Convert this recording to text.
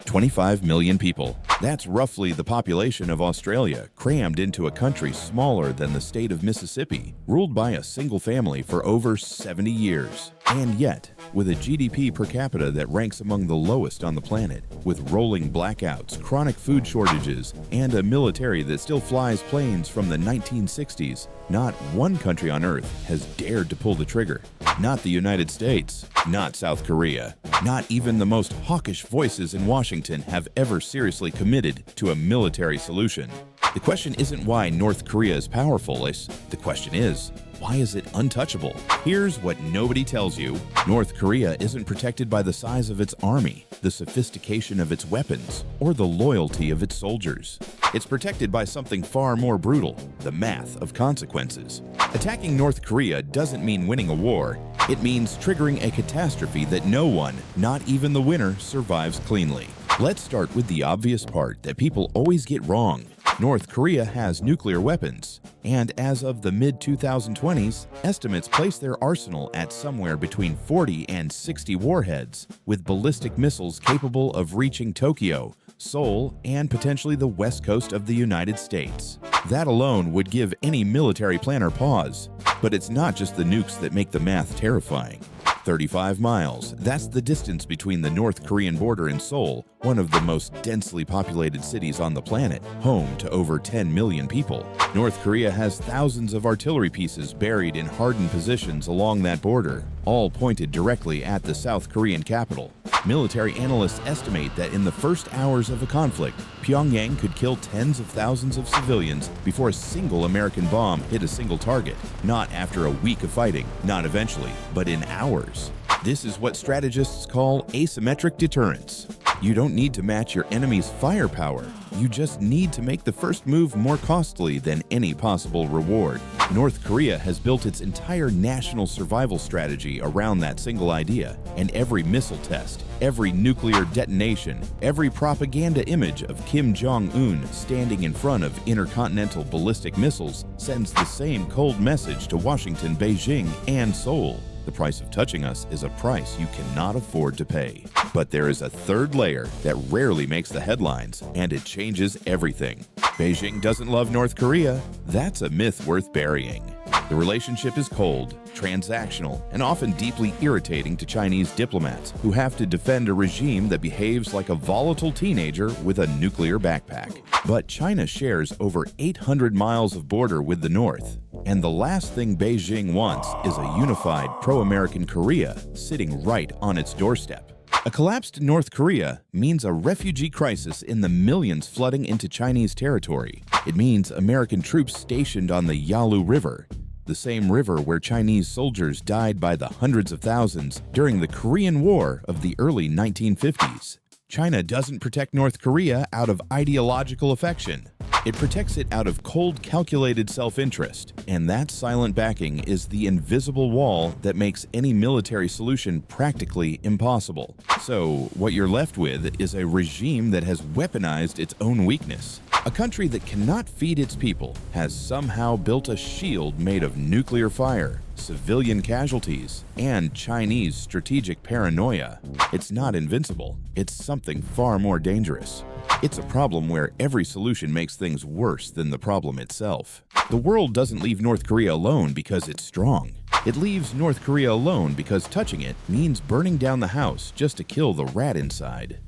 25 million people. That's roughly the population of Australia, crammed into a country smaller than the state of Mississippi, ruled by a single family for over 70 years. And yet, with a GDP per capita that ranks among the lowest on the planet, with rolling blackouts, chronic food shortages, and a military that still flies planes from the 1960s, not one country on Earth has dared to pull the trigger. Not the United States, not South Korea, not even the most hawkish voices in Washington have ever seriously committed to a military solution. The question isn't why North Korea is powerful, the question is, why is it untouchable? Here's what nobody tells you. North Korea isn't protected by the size of its army, the sophistication of its weapons, or the loyalty of its soldiers. It's protected by something far more brutal, the math of consequences. Attacking North Korea doesn't mean winning a war. It means triggering a catastrophe that no one, not even the winner, survives cleanly. Let's start with the obvious part that people always get wrong. North Korea has nuclear weapons, and as of the mid-2020s, estimates place their arsenal at somewhere between 40 and 60 warheads, with ballistic missiles capable of reaching Tokyo, Seoul, and potentially the west coast of the United States. That alone would give any military planner pause. But it's not just the nukes that make the math terrifying. 35 miles, that's the distance between the North Korean border and Seoul, one of the most densely populated cities on the planet, home to over 10 million people. North Korea has thousands of artillery pieces buried in hardened positions along that border, all pointed directly at the South Korean capital. Military analysts estimate that in the first hours of a conflict, Pyongyang could kill tens of thousands of civilians before a single American bomb hit a single target. Not after a week of fighting, not eventually, but in hours. This is what strategists call asymmetric deterrence. You don't need to match your enemy's firepower. You just need to make the first move more costly than any possible reward. North Korea has built its entire national survival strategy around that single idea, and every missile test, every nuclear detonation, every propaganda image of Kim Jong-un standing in front of intercontinental ballistic missiles sends the same cold message to Washington, Beijing, and Seoul. The price of touching us is a price you cannot afford to pay. But there is a third layer that rarely makes the headlines, and it changes everything. Beijing doesn't love North Korea. That's a myth worth burying. The relationship is cold, transactional, and often deeply irritating to Chinese diplomats who have to defend a regime that behaves like a volatile teenager with a nuclear backpack. But China shares over 800 miles of border with the North, and the last thing Beijing wants is a unified pro-American Korea sitting right on its doorstep. A collapsed North Korea means a refugee crisis in the millions flooding into Chinese territory. It means American troops stationed on the Yalu River, the same river where Chinese soldiers died by the hundreds of thousands during the Korean War of the early 1950s. China doesn't protect North Korea out of ideological affection. It protects it out of cold, calculated self-interest, and that silent backing is the invisible wall that makes any military solution practically impossible. So, what you're left with is a regime that has weaponized its own weakness. A country that cannot feed its people has somehow built a shield made of nuclear fire, civilian casualties, and Chinese strategic paranoia. It's not invincible. It's something far more dangerous. It's a problem where every solution makes things worse than the problem itself. The world doesn't leave North Korea alone because it's strong. It leaves North Korea alone because touching it means burning down the house just to kill the rat inside.